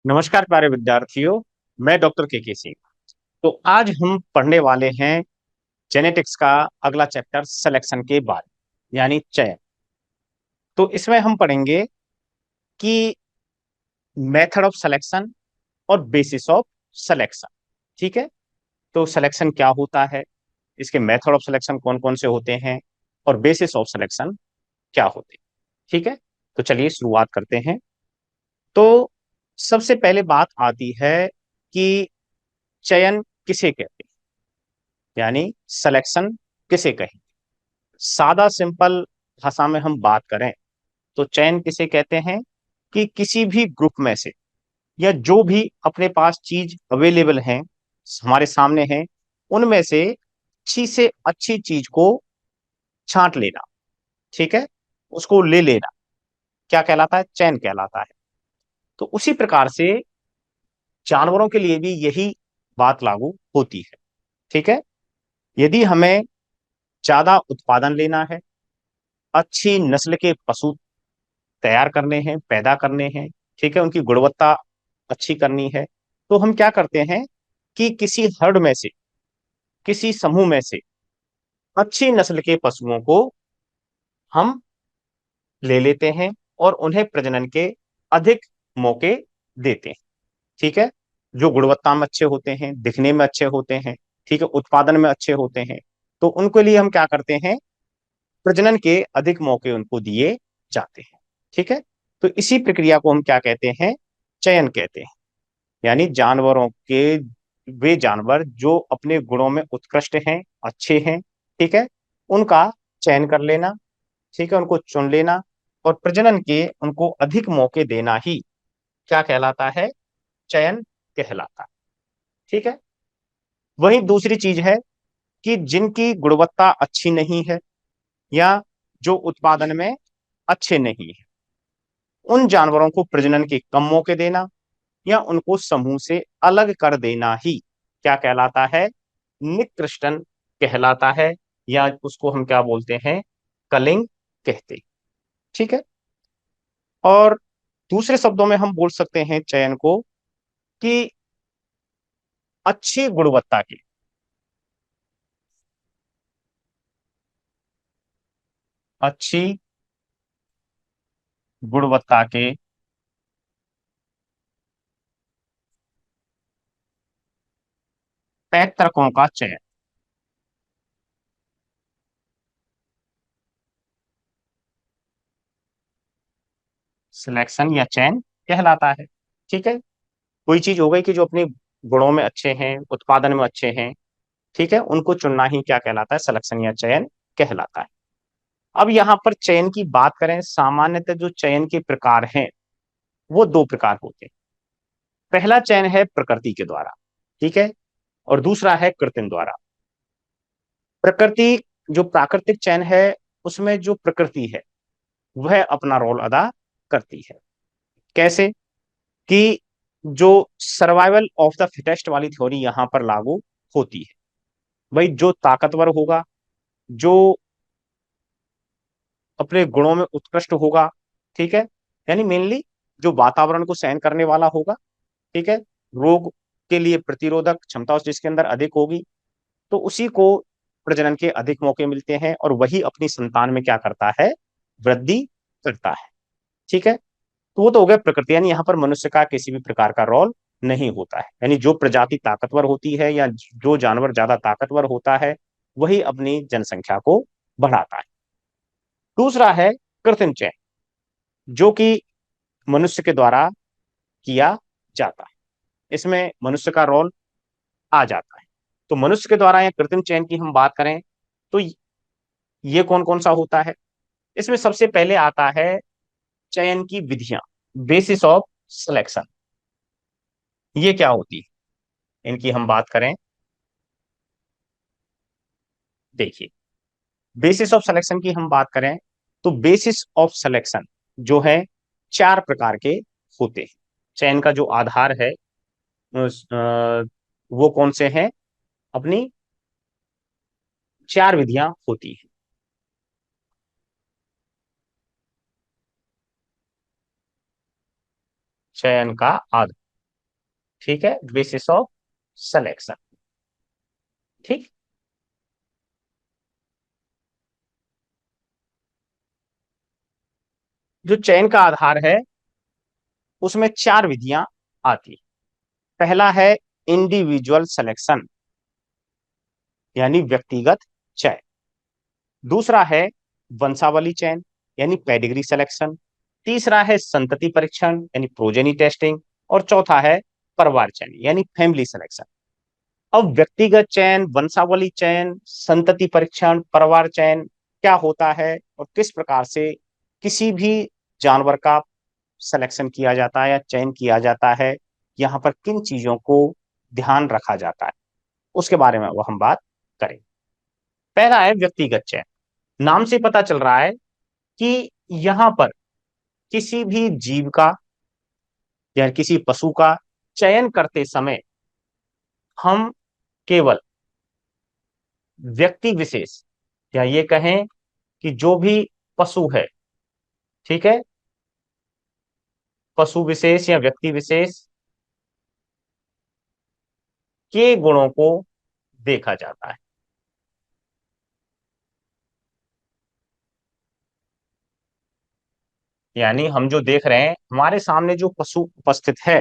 नमस्कार प्यारे विद्यार्थियों। मैं डॉक्टर के सिंह। तो आज हम पढ़ने वाले हैं जेनेटिक्स का अगला चैप्टर सिलेक्शन के बारे यानी चयन। तो इसमें हम पढ़ेंगे कि मेथड ऑफ सिलेक्शन और बेसिस ऑफ सिलेक्शन। ठीक है। तो सिलेक्शन क्या होता है, इसके मेथड ऑफ सिलेक्शन कौन कौन से होते हैं और बेसिस ऑफ सिलेक्शन क्या होते हैं। ठीक है। तो चलिए शुरुआत करते हैं। तो सबसे पहले बात आती है कि चयन किसे कहते हैं, यानी सिलेक्शन किसे कहें। सादा सिंपल भाषा में हम बात करें तो चयन किसे कहते हैं कि किसी भी ग्रुप में से या जो भी अपने पास चीज अवेलेबल है, हमारे सामने है, उनमें से अच्छी से अच्छी चीज को छांट लेना। ठीक है। उसको ले लेना क्या कहलाता है, चयन कहलाता है। तो उसी प्रकार से जानवरों के लिए भी यही बात लागू होती है। ठीक है। यदि हमें ज्यादा उत्पादन लेना है, अच्छी नस्ल के पशु तैयार करने हैं, पैदा करने हैं, ठीक है, उनकी गुणवत्ता अच्छी करनी है, तो हम क्या करते हैं कि किसी हर्ड में से, किसी समूह में से अच्छी नस्ल के पशुओं को हम ले लेते हैं और उन्हें प्रजनन के अधिक मौके देते हैं। ठीक है। जो गुणवत्ता में अच्छे होते हैं, दिखने में अच्छे होते हैं, ठीक है, उत्पादन में अच्छे होते हैं, तो उनके लिए हम क्या करते हैं, प्रजनन के अधिक मौके उनको दिए जाते हैं। ठीक है। तो इसी प्रक्रिया को हम क्या कहते हैं, चयन कहते हैं। यानी जानवरों के, वे जानवर जो अपने गुणों में उत्कृष्ट हैं, अच्छे हैं, ठीक है, उनका चयन कर लेना, ठीक है, उनको चुन लेना और प्रजनन के उनको अधिक मौके देना ही क्या कहलाता है, चयन कहलाता है। ठीक है। वही दूसरी चीज है कि जिनकी गुणवत्ता अच्छी नहीं है या जो उत्पादन में अच्छे नहीं है, उन जानवरों को प्रजनन के कम मौके देना या उनको समूह से अलग कर देना ही क्या कहलाता है, निकृष्टन कहलाता है, या उसको हम क्या बोलते हैं, कलिंग कहते हैं। ठीक है। और दूसरे शब्दों में हम बोल सकते हैं चयन को कि अच्छी गुणवत्ता के, अच्छी गुणवत्ता के पैतृकों का चयन सिलेक्शन या चयन कहलाता है। ठीक है। कोई चीज हो गई कि जो अपने गुणों में अच्छे हैं, उत्पादन में अच्छे हैं, ठीक है, उनको चुनना ही क्या कहलाता है, सिलेक्शन या चयन कहलाता है। अब यहाँ पर चयन की बात करें, सामान्यतः जो चयन के प्रकार हैं वो दो प्रकार होते हैं। पहला चयन है प्रकृति के द्वारा, ठीक है, और दूसरा है कृत्रिम द्वारा। प्रकृति, जो प्राकृतिक चयन है, उसमें जो प्रकृति है वह अपना रोल अदा करती है। कैसे कि जो सर्वाइवल ऑफ द फिटेस्ट वाली थ्योरी यहां पर लागू होती है। भाई जो ताकतवर होगा, जो अपने गुणों में उत्कृष्ट होगा, ठीक है, यानी मेनली जो वातावरण को सहन करने वाला होगा, ठीक है, रोग के लिए प्रतिरोधक क्षमता उस जिसके अंदर अधिक होगी, तो उसी को प्रजनन के अधिक मौके मिलते हैं और वही अपनी संतान में क्या करता है, वृद्धि करता है। ठीक है। तो वो तो हो गया प्रकृति, यानी यहाँ पर मनुष्य का किसी भी प्रकार का रोल नहीं होता है। यानी जो प्रजाति ताकतवर होती है या जो जानवर ज्यादा ताकतवर होता है वही अपनी जनसंख्या को बढ़ाता है। दूसरा है कृत्रिम चयन, जो कि मनुष्य के द्वारा किया जाता है। इसमें मनुष्य का रोल आ जाता है। तो मनुष्य के द्वारा या कृत्रिम चयन की हम बात करें तो ये कौन कौन सा होता है, इसमें सबसे पहले आता है चयन की विधियां, बेसिस ऑफ सिलेक्शन। ये क्या होती है, इनकी हम बात करें, देखिए, बेसिस ऑफ सिलेक्शन की हम बात करें तो बेसिस ऑफ सिलेक्शन जो है चार प्रकार के होते हैं। चयन का जो आधार है वो कौन से हैं, अपनी चार विधियां होती हैं। चयन का आधार, ठीक है, बेसिस ऑफ सिलेक्शन। ठीक। जो चयन का आधार है उसमें चार विधियां आती। पहला है इंडिविजुअल सिलेक्शन, यानी व्यक्तिगत चयन। दूसरा है वंशावली चयन, यानी पेडिग्री सिलेक्शन। तीसरा है संतति परीक्षण, यानी प्रोजेनी टेस्टिंग। और चौथा है परिवार चयन, यानी फैमिली सिलेक्शन। अब व्यक्तिगत चयन, वंशावली चयन, संतति परीक्षण, परिवार चयन क्या होता है और किस प्रकार से किसी भी जानवर का सिलेक्शन किया जाता है या चयन किया जाता है, यहाँ पर किन चीजों को ध्यान रखा जाता है, उसके बारे में वो हम बात करें। पहला है व्यक्तिगत चयन। नाम से पता चल रहा है कि यहां पर किसी भी जीव का या किसी पशु का चयन करते समय हम केवल व्यक्ति विशेष, या ये कहें कि जो भी पशु है, ठीक है, पशु विशेष या व्यक्ति विशेष के गुणों को देखा जाता है। यानी हम जो देख रहे हैं, हमारे सामने जो पशु उपस्थित है,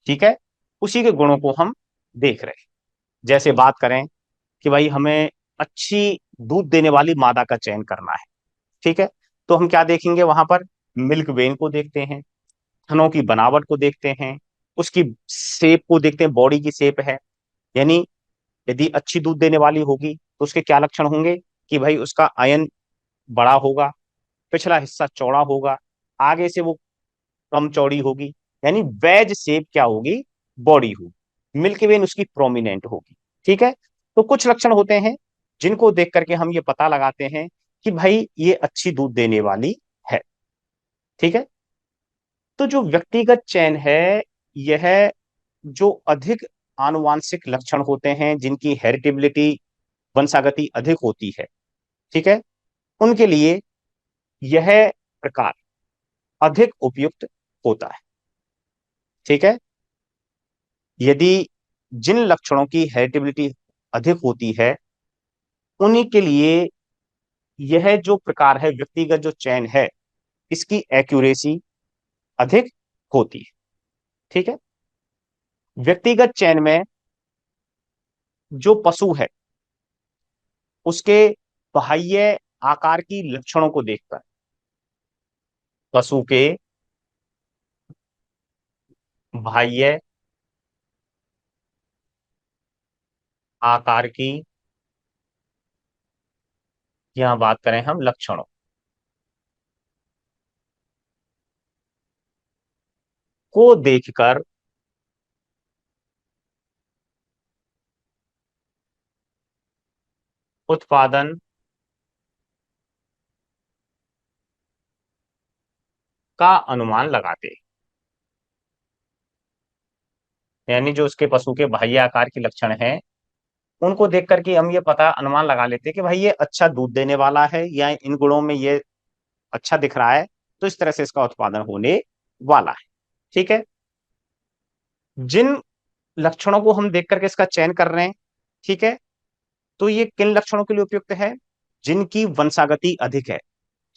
ठीक है, उसी के गुणों को हम देख रहे हैं। जैसे बात करें कि भाई हमें अच्छी दूध देने वाली मादा का चयन करना है, ठीक है, तो हम क्या देखेंगे वहां पर? मिल्क वेन को देखते हैं, थनों की बनावट को देखते हैं, उसकी शेप को देखते हैं, बॉडी की शेप है। यानी यदि अच्छी दूध देने वाली होगी तो उसके क्या लक्षण होंगे कि भाई उसका आयन बड़ा होगा, पिछला हिस्सा चौड़ा होगा, आगे से वो कम चौड़ी होगी। यानी वेज शेप क्या होगी? बॉडी होगी, मिल्की वेन उसकी प्रोमिनेंट होगी। ठीक है, तो कुछ लक्षण होते हैं जिनको देख करके हम ये पता लगाते हैं कि भाई ये अच्छी दूध देने वाली है। ठीक है, तो जो व्यक्तिगत चयन है, यह जो अधिक आनुवांशिक लक्षण होते हैं, जिनकी हेरिटेबिलिटी, वंशागति अधिक होती है, ठीक है, उनके लिए यह प्रकार अधिक उपयुक्त होता है। ठीक है, यदि जिन लक्षणों की हेरिटेबिलिटी अधिक होती है, उन्हीं के लिए यह जो प्रकार है व्यक्तिगत जो चयन है, इसकी एक्यूरेसी अधिक होती है। ठीक है, व्यक्तिगत चयन में जो पशु है उसके बाह्य आकार की लक्षणों को देखकर, पशु के बाह्य आकार की, यहां बात करें हम लक्षणों को देखकर उत्पादन का अनुमान लगाते हैं। यानी जो उसके पशु के बाह्य आकार के लक्षण हैं, उनको देख करके हम ये पता अनुमान लगा लेते हैं कि भाई ये अच्छा दूध देने वाला है, या इन गुणों में ये अच्छा दिख रहा है, तो इस तरह से इसका उत्पादन होने वाला है। ठीक है, जिन लक्षणों को हम देख करके इसका चयन कर रहे हैं, ठीक है, तो ये किन लक्षणों के लिए उपयुक्त है? जिनकी वंशागति अधिक है,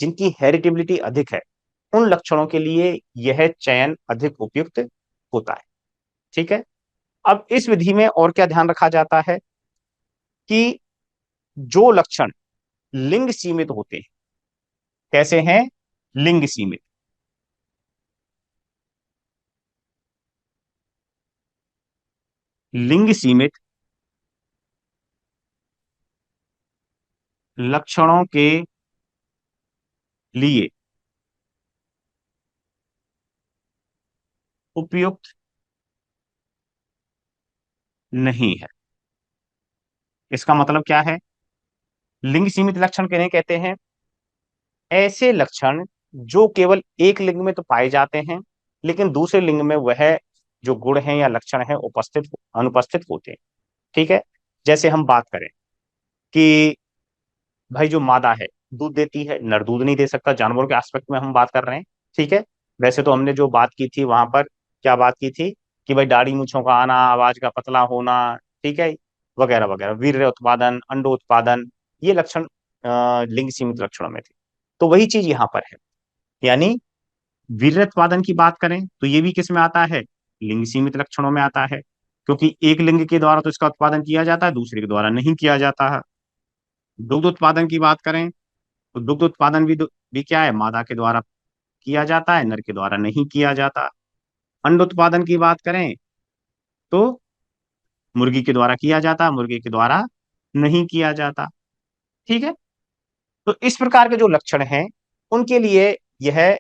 जिनकी हेरिटेबिलिटी अधिक है, उन लक्षणों के लिए यह चयन अधिक उपयुक्त होता है। ठीक है, अब इस विधि में और क्या ध्यान रखा जाता है कि जो लक्षण लिंग सीमित होते हैं, कैसे हैं? लिंग सीमित। लिंग सीमित लक्षणों के लिए उपयुक्त नहीं है। इसका मतलब क्या है? लिंग सीमित लक्षण किन्हें कहते हैं? ऐसे लक्षण जो केवल एक लिंग में तो पाए जाते हैं, लेकिन दूसरे लिंग में वह जो गुण हैं या लक्षण हैं उपस्थित अनुपस्थित होते हैं। ठीक है, जैसे हम बात करें कि भाई जो मादा है दूध देती है, नर दूध नहीं दे सकता, जानवरों के एस्पेक्ट में हम बात कर रहे हैं। ठीक है, वैसे तो हमने जो बात की थी वहां पर क्या बात की थी कि भाई दाढ़ी मूंछों का आना, आवाज का पतला होना, ठीक है, वगैरह वगैरह, वीर्य उत्पादन, अंडोत्पादन, ये लक्षण लिंग सीमित लक्षणों में थे। तो वही चीज यहाँ पर है, यानी वीर्य उत्पादन की बात करें तो ये भी किस में आता है, लिंग सीमित लक्षणों में आता है, क्योंकि एक लिंग के द्वारा तो इसका उत्पादन किया जाता है, दूसरे के द्वारा नहीं किया जाता है। दुग्ध उत्पादन की बात करें तो दुग्ध उत्पादन भी क्या है, मादा के द्वारा किया जाता है, नर के द्वारा नहीं किया जाता। अंड उत्पादन की बात करें तो मुर्गी के द्वारा किया जाता, मुर्गी के द्वारा नहीं किया जाता। ठीक है, तो इस प्रकार के जो लक्षण हैं उनके लिए यह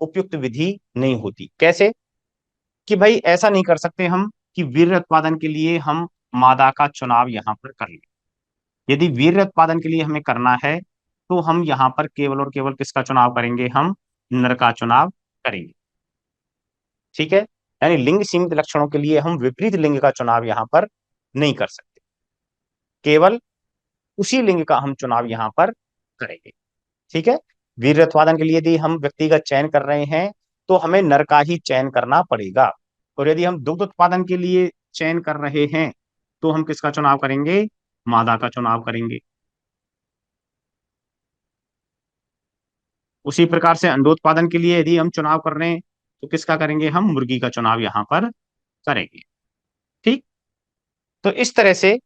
उपयुक्त विधि नहीं होती। कैसे, कि भाई ऐसा नहीं कर सकते हम कि वीर्य उत्पादन के लिए हम मादा का चुनाव यहां पर कर लें। यदि वीर्य उत्पादन के लिए हमें करना है तो हम यहां पर केवल और केवल किसका चुनाव करेंगे, हम नर का चुनाव करेंगे। ठीक है, यानी लिंग सीमित लक्षणों के लिए हम विपरीत लिंग का चुनाव यहां पर नहीं कर सकते, केवल उसी लिंग का हम चुनाव यहां पर करेंगे। ठीक है, वीर्य उत्पादन के लिए यदि हम व्यक्ति का चयन कर रहे हैं तो हमें नर का ही चयन करना पड़ेगा, और यदि हम दुग्ध उत्पादन के लिए चयन कर रहे हैं तो हम किसका चुनाव करेंगे, मादा का चुनाव करेंगे। उसी प्रकार से अंडोत्पादन के लिए यदि हम चुनाव कर रहे हैं तो किसका करेंगे, हम मुर्गी का चुनाव यहां पर करेंगे। ठीक, तो इस तरह से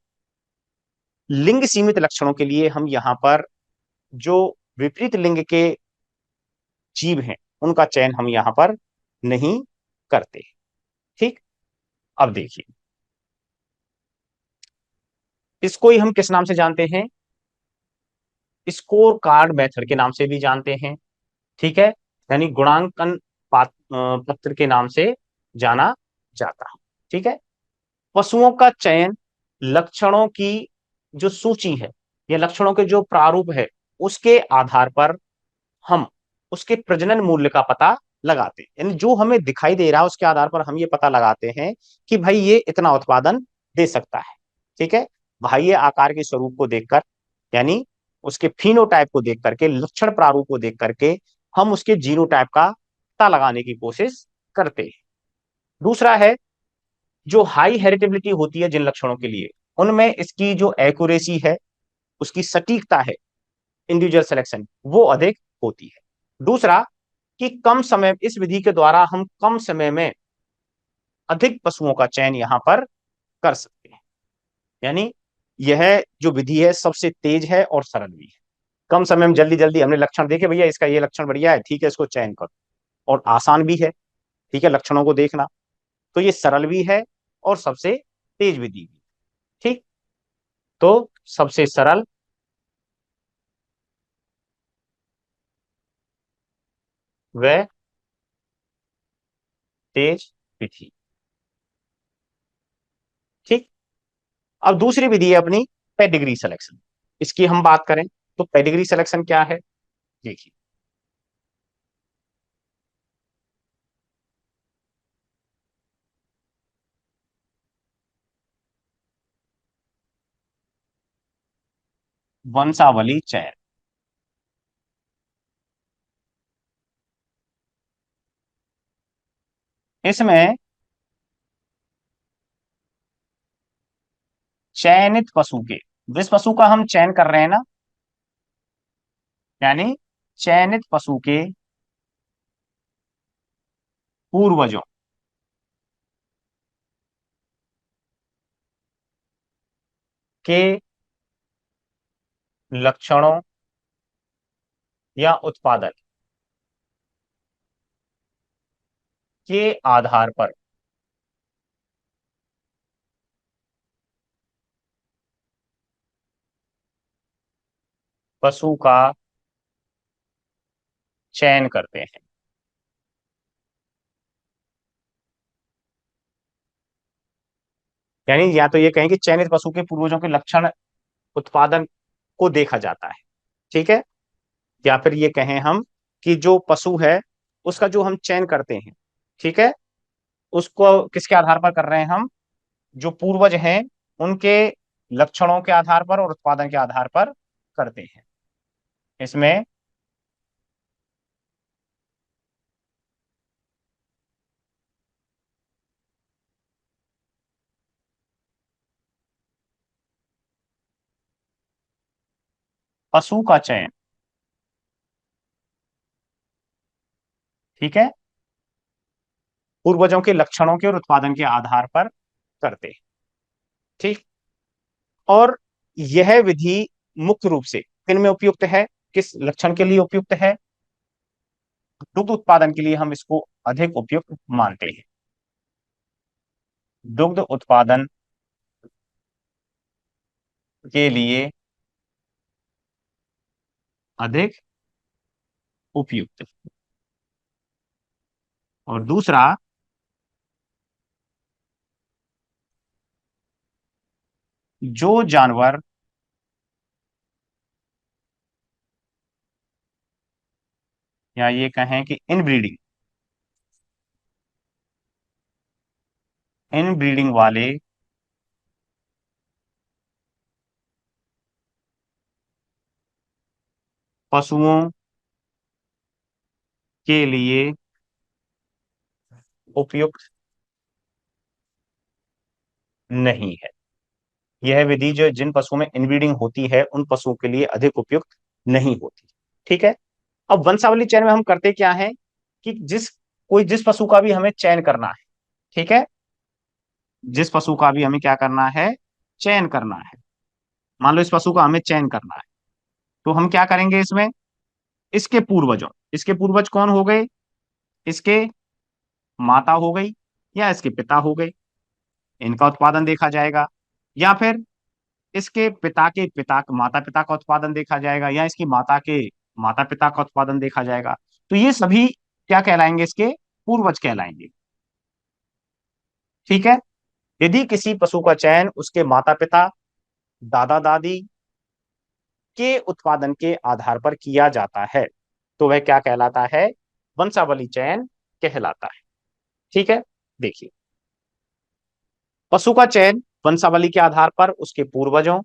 लिंग सीमित लक्षणों के लिए हम यहां पर जो विपरीत लिंग के जीव हैं उनका चयन हम यहां पर नहीं करते। ठीक, अब देखिए, इसको ही हम किस नाम से जानते हैं, स्कोर कार्ड मेथड के नाम से भी जानते हैं। ठीक है, यानी गुणांकन पत्र के नाम से जाना जाता है। ठीक है, पशुओं का चयन लक्षणों की जो सूची है या लक्षणों के जो प्रारूप है उसके आधार पर हम उसके प्रजनन मूल्य का पता लगाते हैं, यानी जो हमें दिखाई दे रहा है उसके आधार पर हम ये पता लगाते हैं कि भाई ये इतना उत्पादन दे सकता है। ठीक है, बाह्य आकार के स्वरूप को देखकर, यानी उसके फिनोटाइप को देख करके, लक्षण प्रारूप को देख करके हम उसके जीनोटाइप का पता लगाने की कोशिश करते हैं। दूसरा है, जो हाई हेरिटेबिलिटी होती है जिन लक्षणों के लिए, उनमें इसकी जो एक्यूरेसी है, उसकी सटीकता है, इंडिविजुअल सिलेक्शन वो अधिक होती है। दूसरा, कि कम समय, इस विधि के द्वारा हम कम समय में अधिक पशुओं का चयन यहां पर कर सकते हैं, यानी यह जो विधि है सबसे तेज है और सरल भी है। कम समय में जल्दी जल्दी हमने लक्षण देखे, भैया इसका ये लक्षण बढ़िया है, ठीक है इसको चयन करो, और आसान भी है। ठीक है, लक्षणों को देखना, तो ये सरल भी है और सबसे तेज विधि भी। ठीक, तो सबसे सरल व तेज विधि। ठीक, अब दूसरी विधि है अपनी पेडिग्री सिलेक्शन। इसकी हम बात करें तो पेडिग्री सिलेक्शन क्या है, देखिए, वंशावली चयन। इसमें चयनित पशु के, जिस पशु का हम चयन कर रहे हैं ना, यानी चयनित पशु के पूर्वजों के लक्षणों या उत्पादन के आधार पर पशु का चयन करते हैं। यानी या तो ये कहें कि चयनित पशु के पूर्वजों के लक्षण उत्पादन को देखा जाता है। ठीक है, या फिर ये कहें हम कि जो पशु है उसका जो हम चयन करते हैं, ठीक है, उसको किसके आधार पर कर रहे हैं हम, जो पूर्वज हैं उनके लक्षणों के आधार पर और उत्पादन के आधार पर करते हैं। इसमें पशु का चयन, ठीक है, पूर्वजों के लक्षणों के और उत्पादन के आधार पर करते हैं। ठीक। और यह विधि मुख्य रूप से किन में उपयुक्त है, किस लक्षण के लिए उपयुक्त है? दुग्ध उत्पादन के लिए हम इसको अधिक उपयुक्त मानते हैं। दुग्ध उत्पादन के लिए अधिक उपयुक्त। और दूसरा, जो जानवर या ये कहें कि इन ब्रीडिंग वाले पशुओं के लिए उपयुक्त नहीं है। यह विधि जो जिन पशुओं में इनब्रीडिंग होती है उन पशुओं के लिए अधिक उपयुक्त नहीं होती। ठीक है। अब वंशावली चयन में हम करते क्या है कि जिस पशु का भी हमें चयन करना है, ठीक है, जिस पशु का भी हमें क्या करना है, चयन करना है। मान लो इस पशु का हमें चयन करना है, तो हम क्या करेंगे इसमें, इसके पूर्वज कौन हो गए, इसके माता हो गई या इसके पिता हो गए, इनका उत्पादन देखा जाएगा। या फिर इसके पिता के पिता, माता पिता का उत्पादन देखा जाएगा, या इसकी माता के माता पिता का उत्पादन देखा जाएगा। तो ये सभी क्या कहलाएंगे, इसके पूर्वज कहलाएंगे। ठीक है। यदि किसी पशु का चयन उसके माता पिता, दादा दादी के उत्पादन के आधार पर किया जाता है तो वह क्या कहलाता है, वंशावली चयन कहलाता है। ठीक है। देखिए, पशु का चयन वंशावली के आधार पर उसके पूर्वजों,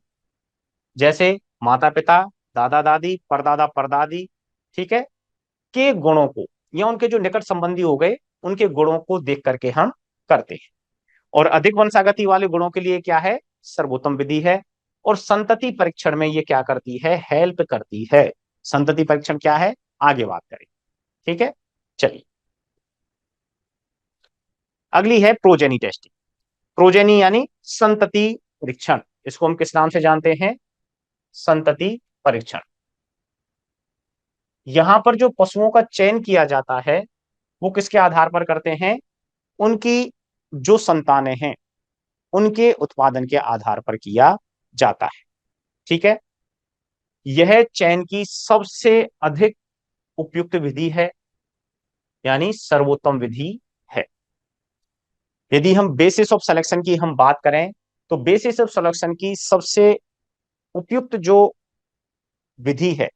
जैसे माता पिता, दादा दादी, परदादा परदादी, ठीक है, के गुणों को या उनके जो निकट संबंधी हो गए उनके गुणों को देख करके हम करते हैं। और अधिक वंशागति वाले गुणों के लिए क्या है, सर्वोत्तम विधि है। और संतति परीक्षण में ये क्या करती है, हेल्प करती है। संतति परीक्षण क्या है, आगे बात करें। ठीक है। चलिए, अगली है प्रोजेनी टेस्टिंग। प्रोजेनी यानी संतति परीक्षण, इसको हम किस नाम से जानते हैं, संतति परीक्षण। यहां पर जो पशुओं का चयन किया जाता है वो किसके आधार पर करते हैं, उनकी जो संतानें हैं उनके उत्पादन के आधार पर किया जाता है। ठीक है। यह चयन की सबसे अधिक उपयुक्त विधि है, यानी सर्वोत्तम विधि है। यदि हम बेसिस ऑफ सिलेक्शन की हम बात करें तो बेसिस ऑफ सिलेक्शन की सबसे उपयुक्त जो विधि है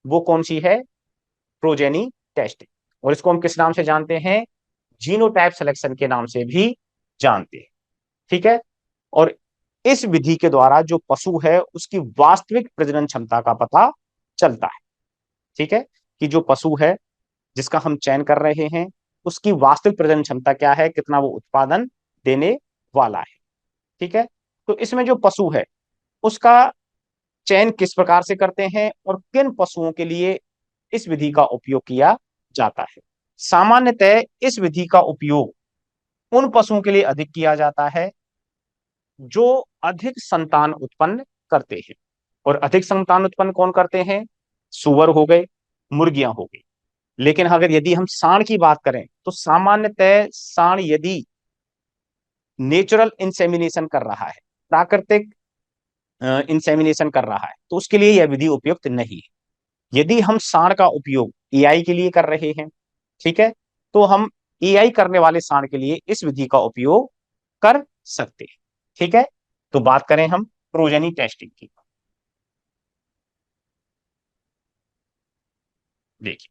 वो कौन सी है, प्रोजेनी टेस्टिंग। और इसको हम किस नाम से जानते हैं, जीनोटाइप सिलेक्शन के नाम से भी जानते हैं। ठीक है। और इस विधि के द्वारा जो पशु है उसकी वास्तविक प्रजनन क्षमता का पता चलता है। ठीक है, कि जो पशु है जिसका हम चयन कर रहे हैं उसकी वास्तविक प्रजनन क्षमता क्या है, कितना वो उत्पादन देने वाला है। ठीक है। तो इसमें जो पशु है उसका चयन किस प्रकार से करते हैं और किन पशुओं के लिए इस विधि का उपयोग किया जाता है। सामान्यतः इस विधि का उपयोग उन पशुओं के लिए अधिक किया जाता है जो अधिक संतान उत्पन्न करते हैं। और अधिक संतान उत्पन्न कौन करते हैं, सुअर हो गए, मुर्गियां हो गई। लेकिन अगर यदि हम सांड की बात करें तो सामान्यतः सांड यदि नेचुरल इंसेमिनेशन कर रहा है, प्राकृतिक इंसेमिनेशन कर रहा है, तो उसके लिए यह विधि उपयुक्त नहीं है। यदि हम सांड का उपयोग एआई के लिए कर रहे हैं, ठीक है, तो हम एआई करने वाले सांड के लिए इस विधि का उपयोग कर सकते हैं। ठीक है। तो बात करें हम प्रोजेनी टेस्टिंग की। देखिए,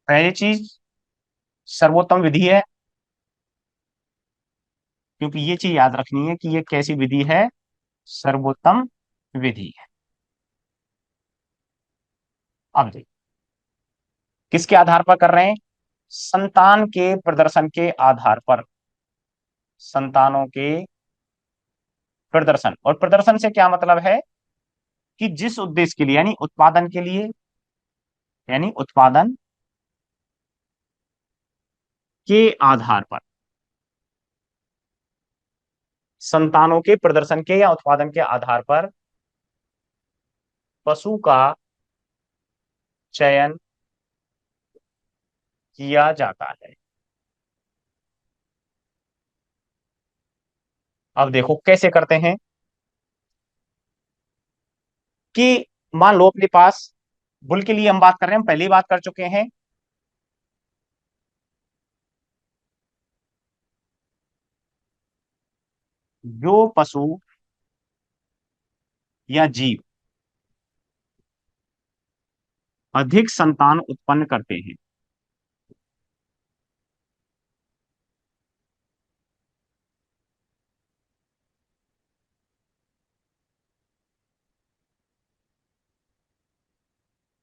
पहली चीज सर्वोत्तम विधि है, क्योंकि ये चीज याद रखनी है कि ये कैसी विधि है, सर्वोत्तम विधि है। अब देखिए, किसके आधार पर कर रहे हैं? संतान के प्रदर्शन के आधार पर, संतानों के प्रदर्शन। और प्रदर्शन से क्या मतलब है कि जिस उद्देश्य के लिए, यानी उत्पादन के लिए, यानी उत्पादन के आधार पर, संतानों के प्रदर्शन के या उत्पादन के आधार पर पशु का चयन किया जाता है। अब देखो कैसे करते हैं कि मान लो अपने पास, बुल के लिए हम बात कर रहे हैं, हम पहले ही बात कर चुके हैं। जो पशु या जीव अधिक संतान उत्पन्न करते हैं,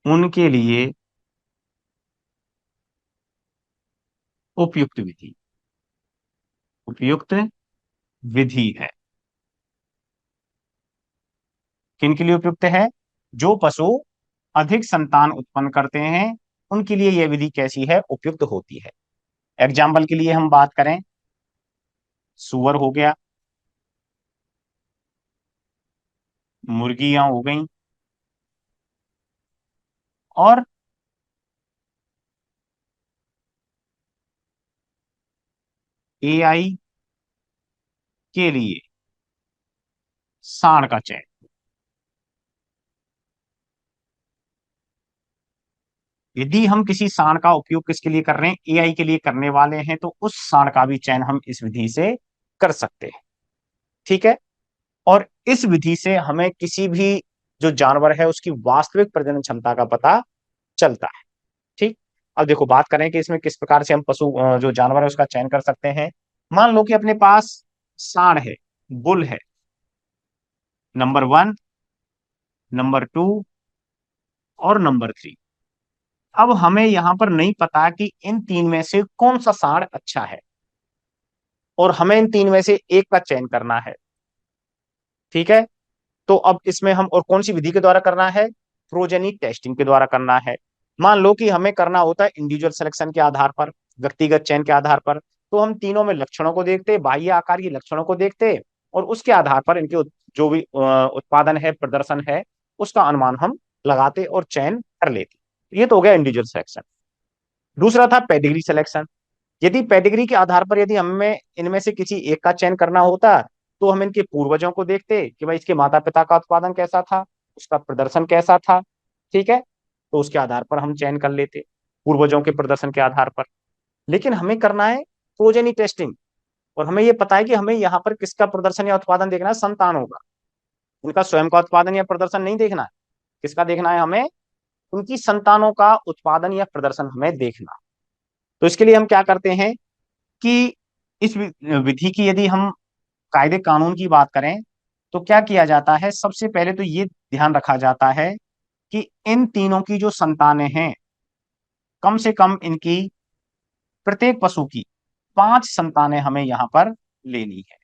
उनके लिए उपयुक्त विधि, उपयुक्त विधि है। किन के लिए उपयुक्त है? जो पशु अधिक संतान उत्पन्न करते हैं, उनके लिए यह विधि कैसी है? उपयुक्त होती है। एग्जाम्पल के लिए हम बात करें, सुअर हो गया, मुर्गियां हो गई, और एआई के लिए सांड का चयन। यदि हम किसी सांड का उपयोग किसके लिए कर रहे हैं? एआई के लिए करने वाले हैं, तो उस सांड का भी चयन हम इस विधि से कर सकते हैं। ठीक है। और इस विधि से हमें किसी भी जो जानवर है उसकी वास्तविक प्रजनन क्षमता का पता चलता है। ठीक। अब देखो बात करें कि इसमें किस प्रकार से हम पशु जो जानवर है उसका चयन कर सकते हैं। मान लो कि अपने पास सांड है, बुल है, नंबर 1, नंबर 2 और नंबर 3। अब हमें यहां पर नहीं पता कि इन तीन में से कौन सा सांड अच्छा है, और हमें इन तीन में से एक का चयन करना है। ठीक है। तो अब इसमें हम और कौन सी विधि के द्वारा करना है? प्रोजेनी टेस्टिंग के द्वारा करना है। मान लो कि हमें करना होता है इंडिविजुअल सिलेक्शन के आधार पर, व्यक्तिगत चयन के आधार पर, तो हम तीनों में लक्षणों को देखते, बाह्य आकार की लक्षणों को देखते, और उसके आधार पर इनके जो भी उत्पादन है, प्रदर्शन है, उसका अनुमान हम लगाते और चयन कर लेते। ये तो हो गया इंडिविजुअल सिलेक्शन। दूसरा था पेडिग्री सिलेक्शन। यदि पेडिग्री के आधार पर यदि हमें इनमें से किसी एक का चयन करना होता, तो हम इनके पूर्वजों को देखते कि भाई इसके माता पिता का उत्पादन कैसा था, उसका प्रदर्शन कैसा था। ठीक है। तो उसके आधार पर हम चयन कर लेते, पूर्वजों के प्रदर्शन के आधार पर। लेकिन हमें करना है प्रोजेनी टेस्टिंग, और हमें यह पता है कि हमें यहाँ पर किसका प्रदर्शन या उत्पादन देखना है? संतानों का। उनका स्वयं का उत्पादन या प्रदर्शन नहीं देखना है। किसका देखना है हमें? उनकी संतानों का उत्पादन या प्रदर्शन हमें देखना। तो इसके लिए हम क्या करते हैं कि इस विधि की यदि हम कायदे कानून की बात करें, तो क्या किया जाता है? सबसे पहले तो ये ध्यान रखा जाता है कि इन तीनों की जो संतानें हैं, कम से कम इनकी प्रत्येक पशु की 5 संतानें हमें यहां पर लेनी है।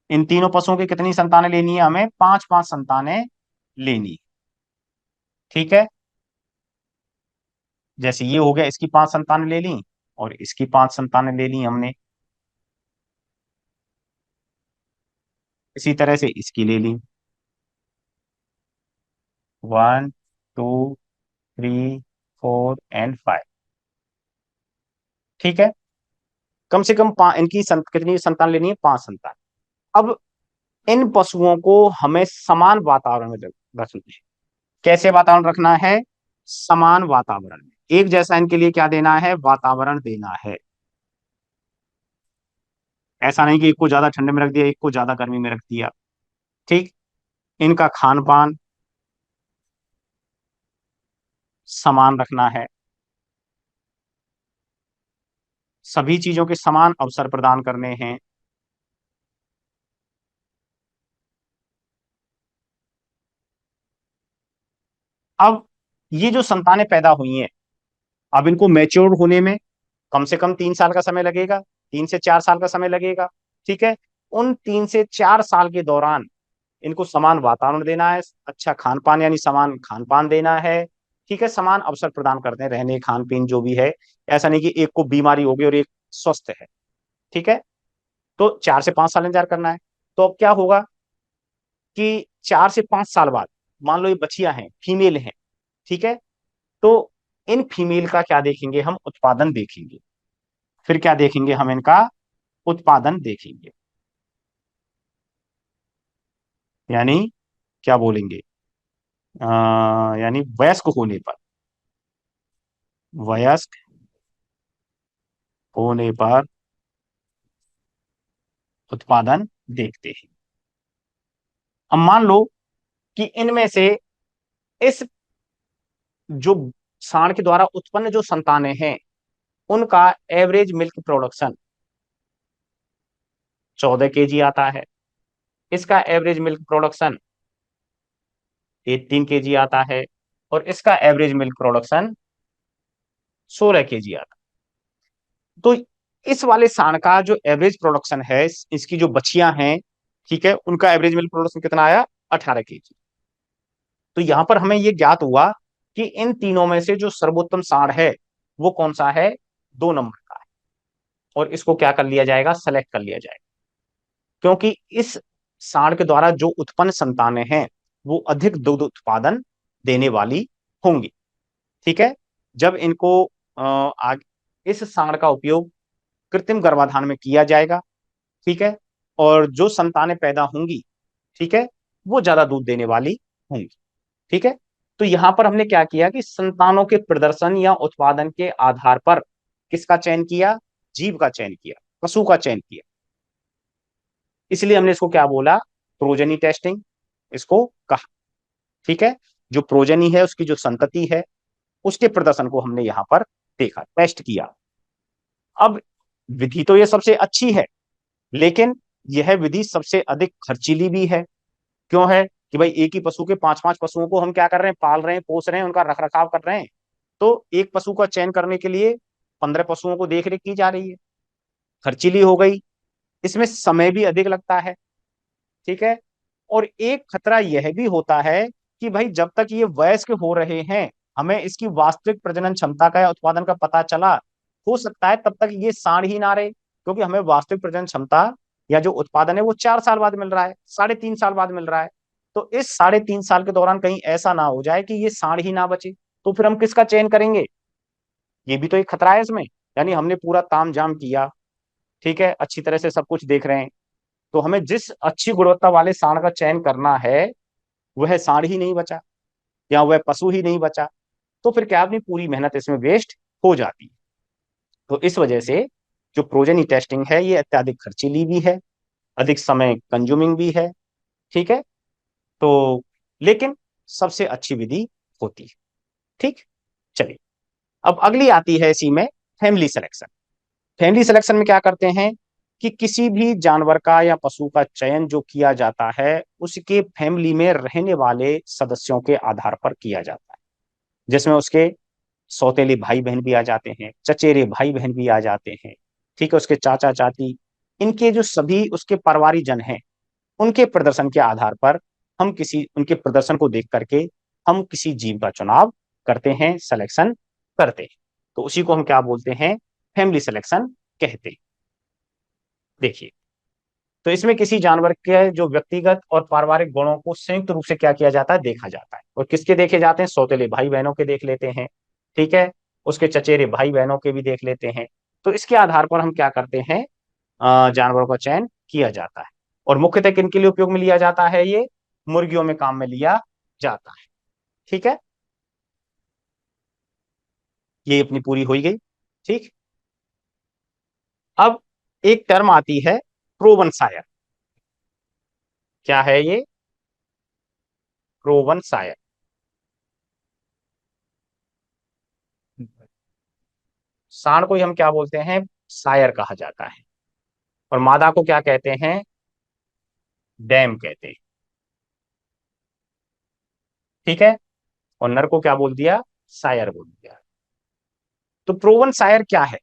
इन तीनों पशुओं की कितनी संतानें लेनी है? हमें 5-5 संतानें लेनी है। ठीक है। जैसे ये हो गया, इसकी 5 संतानें ले ली, और इसकी 5 संतानें ले ली हमने। इसी तरह से इसकी ले ली, 1, 2, 3, 4 एंड 5। ठीक है। कम से कम इनकी कितनी संतान लेनी है? 5 संतान। अब इन पशुओं को हमें समान वातावरण में रखना है। कैसे वातावरण रखना है? समान वातावरण में, एक जैसा इनके लिए क्या देना है? वातावरण देना है। ऐसा नहीं कि एक को ज्यादा ठंडे में रख दिया, एक को ज्यादा गर्मी में रख दिया। ठीक। इनका खान पान समान रखना है, सभी चीजों के समान अवसर प्रदान करने हैं। अब ये जो संतानें पैदा हुई हैं, अब इनको मैच्योर होने में कम से कम 3 साल का समय लगेगा, 3 से 4 साल का समय लगेगा। ठीक है। उन 3 से 4 साल के दौरान इनको समान वातावरण देना है, अच्छा खान पान यानी समान खान पान देना है। ठीक है, समान अवसर प्रदान करते हैं, रहने खान पीन जो भी है। ऐसा नहीं कि एक को बीमारी होगी और एक स्वस्थ है। ठीक है। तो 4 से 5 साल इंतजार करना है। तो अब क्या होगा कि 4 से 5 साल बाद, मान लो ये बच्चियां हैं, फीमेल हैं। ठीक है। तो इन फीमेल का क्या देखेंगे हम, उत्पादन देखेंगे। फिर क्या देखेंगे हम, इनका उत्पादन देखेंगे। यानी क्या बोलेंगे, यानी वयस्क होने पर, वयस्क होने पर उत्पादन देखते हैं। अब मान लो कि इनमें से इस जो सांड के द्वारा उत्पन्न जो संतानें हैं, उनका एवरेज मिल्क प्रोडक्शन 14 kg आता है। इसका एवरेज मिल्क प्रोडक्शन 3 kg आता है। और इसका एवरेज मिल्क प्रोडक्शन 16 kg आता है। तो इस वाले सांड का जो एवरेज प्रोडक्शन है, इसकी जो बच्चियां हैं, ठीक है, उनका एवरेज मिल्क प्रोडक्शन कितना आया, 18 kg। तो यहां पर हमें यह ज्ञात हुआ कि इन तीनों में से जो सर्वोत्तम सांड है वो कौन सा है, 2 नंबर का है। और इसको क्या कर लिया जाएगा, सेलेक्ट कर लिया जाएगा। क्योंकि इस सांड के द्वारा जो उत्पन्न संतानें हैं वो अधिक दुग्ध उत्पादन देने वाली होंगी। ठीक है। जब इनको इस सांड का उपयोग कृत्रिम गर्भाधान में किया जाएगा। ठीक है। और जो संतानें पैदा होंगी, ठीक है, वो ज्यादा दूध देने वाली होंगी। ठीक है। तो यहां पर हमने क्या किया कि संतानों के प्रदर्शन या उत्पादन के आधार पर किसका चयन किया, जीव का चयन किया, पशु का चयन किया। इसलिए हमने इसको क्या बोला, प्रोजेनी टेस्टिंग इसको कहा। ठीक है। जो प्रोजेनी है, उसकी जो संतति है, उसके प्रदर्शन को हमने यहां पर देखा, टेस्ट किया। अब विधि तो ये सबसे अच्छी है, लेकिन यह विधि सबसे अधिक खर्चीली भी है। क्यों है कि भाई एक ही पशु के 5-5 पशुओं को हम क्या कर रहे हैं, पाल रहे हैं, पोस रहे हैं, उनका रख रखाव कर रहे हैं। तो एक पशु का चयन करने के लिए 15 पशुओं को देख रेख की जा रही है, खर्चीली हो गई। इसमें समय भी अधिक लगता है। ठीक है। और एक खतरा यह भी होता है कि भाई जब तक ये वयस्क हो रहे हैं, हमें इसकी वास्तविक प्रजनन क्षमता का या उत्पादन का पता चला, हो सकता है तब तक ये सांड ही ना रहे, क्योंकि हमें वास्तविक प्रजनन क्षमता या जो उत्पादन है वो 4 साल बाद मिल रहा है, 3.5 साल बाद मिल रहा है। तो इस 3.5 साल के दौरान कहीं ऐसा ना हो जाए कि ये सांड ही ना बचे, तो फिर हम किसका चयन करेंगे, ये भी तो एक खतरा है इसमें। यानी हमने पूरा ताम झाम किया, ठीक है, अच्छी तरह से सब कुछ देख रहे हैं, तो हमें जिस अच्छी गुणवत्ता वाले सांड का चयन करना है वह सांड ही नहीं बचा, या वह पशु ही नहीं बचा, तो फिर क्या अपनी पूरी मेहनत इसमें वेस्ट हो जाती है। तो इस वजह से जो प्रोजेनी टेस्टिंग है ये अत्यधिक खर्चीली भी है, अधिक समय कंज्यूमिंग भी है। ठीक है। तो लेकिन सबसे अच्छी विधि होती है। ठीक। चलिए, अब अगली आती है इसी में फैमिली सिलेक्शन। फैमिली सिलेक्शन में क्या करते हैं कि किसी भी जानवर का या पशु का चयन जो किया जाता है उसके फैमिली में रहने वाले सदस्यों के आधार पर किया जाता है, जिसमें उसके सौतेले भाई बहन भी आ जाते हैं, चचेरे भाई बहन भी आ जाते हैं। ठीक है, उसके चाचा चाची, इनके जो सभी उसके परिवारीजन हैं, उनके प्रदर्शन के आधार पर हम किसी उनके प्रदर्शन को देख करके हम किसी जीव का चुनाव करते हैं, सिलेक्शन करते हैं। तो उसी को हम क्या बोलते हैं, फैमिली सिलेक्शन कहते हैं। देखिए, तो इसमें किसी जानवर के जो व्यक्तिगत और पारिवारिक गुणों को संयुक्त रूप से क्या किया जाता है, देखा जाता है। और किसके देखे जाते हैं, सौतेले भाई बहनों के देख लेते हैं। ठीक है, उसके चचेरे भाई बहनों के भी देख लेते हैं। तो इसके आधार पर हम क्या करते हैं, जानवरों का चयन किया जाता है। और मुख्यतः किनके लिए उपयोग में लिया जाता है, ये मुर्गियों में काम में लिया जाता है। ठीक है, ये अपनी पूरी हो ही गई। ठीक। अब एक टर्म आती है प्रोवन सायर। क्या है ये, प्रोवन सायर। सांड को ही हम क्या बोलते हैं, सायर कहा जाता है। और मादा को क्या कहते हैं, डैम कहते हैं। ठीक है। और नर को क्या बोल दिया, सायर बोल दिया। तो प्रूवन सायर क्या है?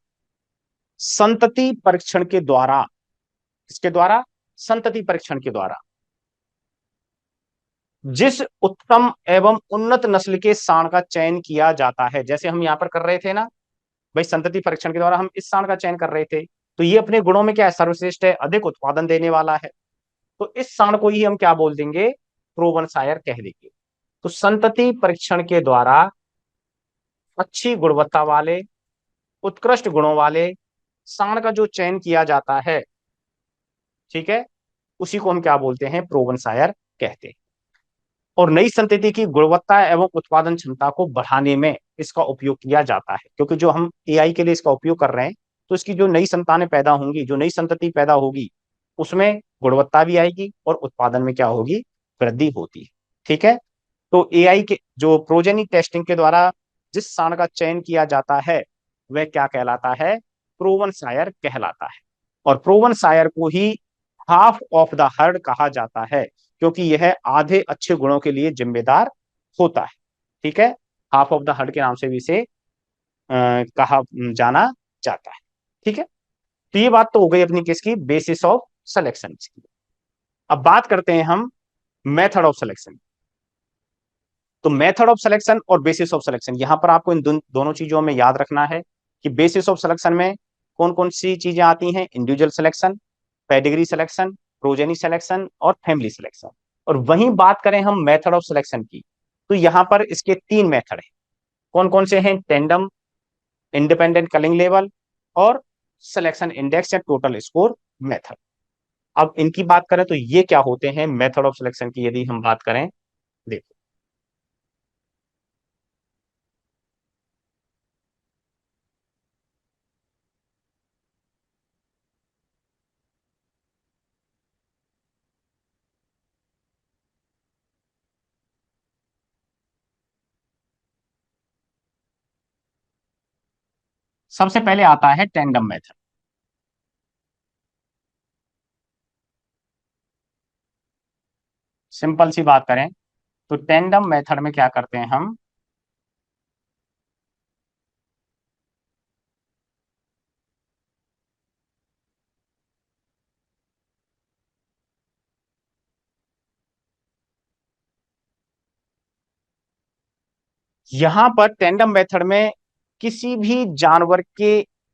संतति परीक्षण के द्वारा, किसके द्वारा? संतति परीक्षण के द्वारा जिस उत्तम एवं उन्नत नस्ल के सांड का चयन किया जाता है, जैसे हम यहां पर कर रहे थे ना भाई, संतति परीक्षण के द्वारा हम इस सांड का चयन कर रहे थे, तो ये अपने गुणों में क्या है? सर्वश्रेष्ठ है, अधिक उत्पादन देने वाला है। तो इस सांड को ही हम क्या बोल देंगे? प्रूवन सायर कह देंगे। तो संतति परीक्षण के द्वारा अच्छी गुणवत्ता वाले, उत्कृष्ट गुणों वाले सांड का जो चयन किया जाता है, ठीक है, उसी को हम क्या बोलते हैं? प्रूवन सायर कहते हैं। और नई संतति की गुणवत्ता एवं उत्पादन क्षमता को बढ़ाने में इसका उपयोग किया जाता है, क्योंकि जो हम एआई के लिए इसका उपयोग कर रहे हैं, तो इसकी जो नई संतानें पैदा होंगी, जो नई संतति पैदा होगी, उसमें गुणवत्ता भी आएगी और उत्पादन में क्या होगी? वृद्धि होती है। ठीक है। तो एआई के जो प्रोजेनी टेस्टिंग के द्वारा जिस सांड का चयन किया जाता है, वह क्या कहलाता है? प्रूवन सायर कहलाता है। और प्रूवन सायर को ही हाफ ऑफ द हर्ड कहा जाता है, क्योंकि यह आधे अच्छे गुणों के लिए जिम्मेदार होता है। ठीक है। हाफ ऑफ द हर्ड के नाम से भी इसे कहा जाना जाता है। ठीक है। तो ये बात तो हो गई अपनी किसकी? बेसिस ऑफ सिलेक्शन की। अब बात करते हैं हम मेथड ऑफ सिलेक्शन। तो मेथड ऑफ सिलेक्शन और बेसिस ऑफ सिलेक्शन, यहां पर आपको इन दोनों चीजों में याद रखना है कि बेसिस ऑफ सिलेक्शन में कौन कौन सी चीजें आती हैं? Individual selection, pedigree selection, progeny selection और फैमिली सिलेक्शन। और वहीं बात करें हम मेथड ऑफ सिलेक्शन की, तो यहां पर इसके 3 मेथड हैं। कौन कौन से हैं? टेंडम, इंडिपेंडेंट कलिंग लेवल और सिलेक्शन इंडेक्स या टोटल स्कोर मेथड। अब इनकी बात करें तो ये क्या होते हैं मेथड ऑफ सिलेक्शन की, यदि हम बात करें, देखो। सबसे पहले आता है टेंडम मेथड। सिंपल सी बात करें तो टेंडम मेथड में क्या करते हैं हम? यहां पर टेंडम मेथड में किसी भी जानवर के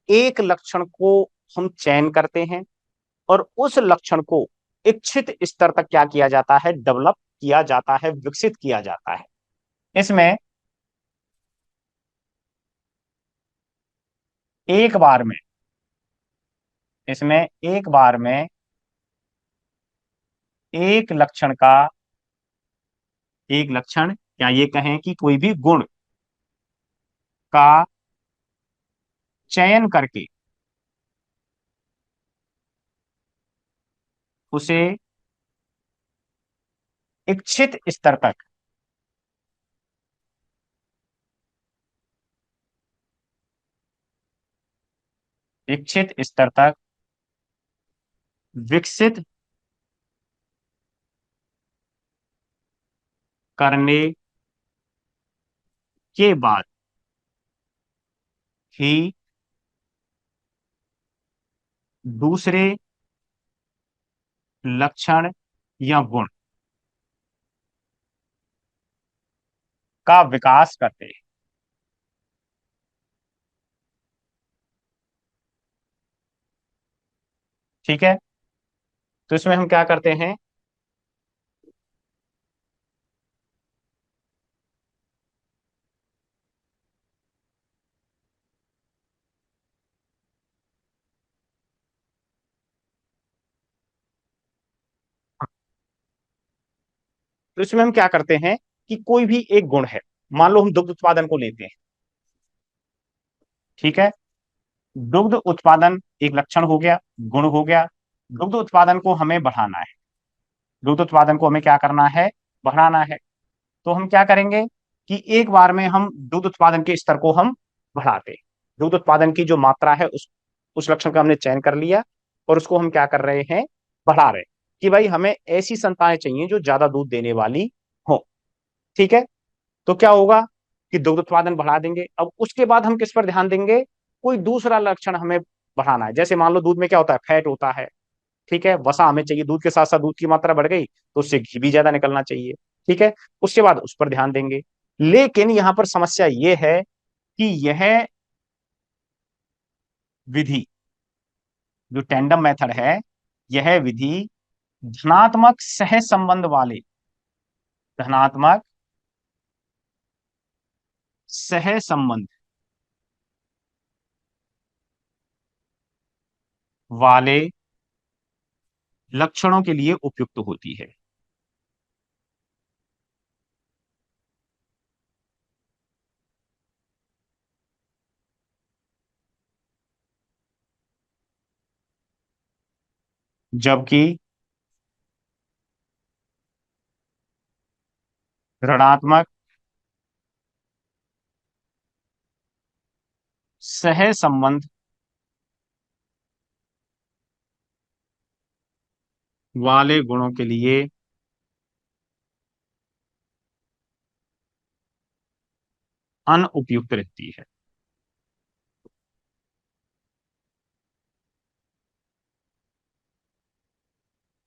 एक लक्षण को हम चयन करते हैं और उस लक्षण को इच्छित स्तर तक क्या किया जाता है? डेवलप किया जाता है, विकसित किया जाता है। इसमें एक बार में इसमें एक बार में एक लक्षण का, एक लक्षण या ये कहें कि कोई भी गुण का चयन करके उसे इच्छित स्तर तक, इच्छित स्तर तक विकसित करने के बाद ही दूसरे लक्षण या गुण का विकास करते हैं। ठीक है। तो इसमें हम क्या करते हैं? तो इसमें हम क्या करते हैं कि कोई भी एक गुण है, मान लो हम दुग्ध उत्पादन को लेते हैं। ठीक है। दुग्ध उत्पादन एक लक्षण हो गया, गुण हो गया। दुग्ध उत्पादन को हमें बढ़ाना है, दुग्ध उत्पादन को हमें क्या करना है? बढ़ाना है। तो हम क्या करेंगे कि एक बार में हम दुग्ध उत्पादन के स्तर को हम बढ़ाते, दुग्ध उत्पादन की जो मात्रा है उस लक्षण का हमने चयन कर लिया और उसको हम क्या कर रहे हैं? बढ़ा रहे हैं कि भाई हमें ऐसी संतानें चाहिए जो ज्यादा दूध देने वाली हो। ठीक है। तो क्या होगा? कि दुग्ध उत्पादन बढ़ा देंगे। अब उसके बाद हम किस पर ध्यान देंगे, कोई दूसरा लक्षण हमें बढ़ाना है। जैसे मान लो दूध में क्या होता है, फैट होता है, ठीक है, वसा हमें चाहिए, दूध के साथ साथ दूध की मात्रा बढ़ गई तो उससे घी भी ज्यादा निकलना चाहिए, ठीक है, उसके बाद उस पर ध्यान देंगे। लेकिन यहां पर समस्या ये है कि यह विधि, जो टेंडम मेथड है, यह विधि धनात्मक सह संबंध वाले, धनात्मक सह संबंध वाले लक्षणों के लिए उपयुक्त होती है। जबकि ऋणात्मक सह संबंध वाले गुणों के लिए अनुपयुक्त रहती है।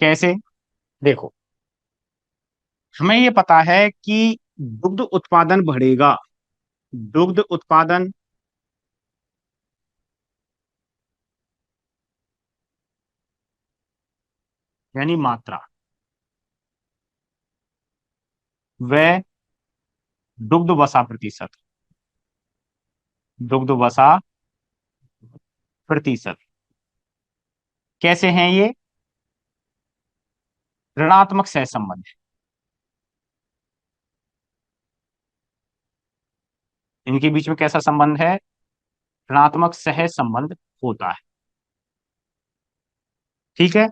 कैसे, देखो, हमें ये पता है कि दुग्ध उत्पादन बढ़ेगा, दुग्ध उत्पादन यानी मात्रा, वह दुग्ध वसा प्रतिशत, दुग्ध वसा प्रतिशत कैसे हैं ये, ऋणात्मक सहसंबंध, इनके बीच में कैसा संबंध है, ऋणात्मक सह संबंध होता है, ठीक है।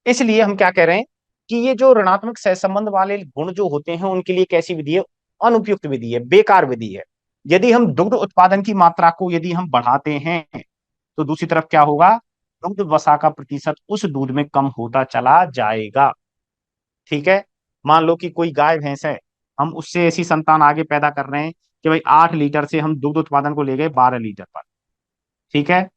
इसलिए हम क्या कह रहे हैं कि ये जो ऋणात्मक सहसंबंध वाले गुण जो होते हैं उनके लिए कैसी विधि है, अनुपयुक्त विधि है, बेकार विधि है। यदि हम दुग्ध उत्पादन की मात्रा को यदि हम बढ़ाते हैं तो दूसरी तरफ क्या होगा, दुग्ध वसा का प्रतिशत उस दूध में कम होता चला जाएगा, ठीक है। मान लो कि कोई गाय भैंस है, हम उससे ऐसी संतान आगे पैदा कर रहे हैं कि भाई 8 लीटर से हम दुग्ध उत्पादन को ले गए 12 लीटर पर, ठीक है,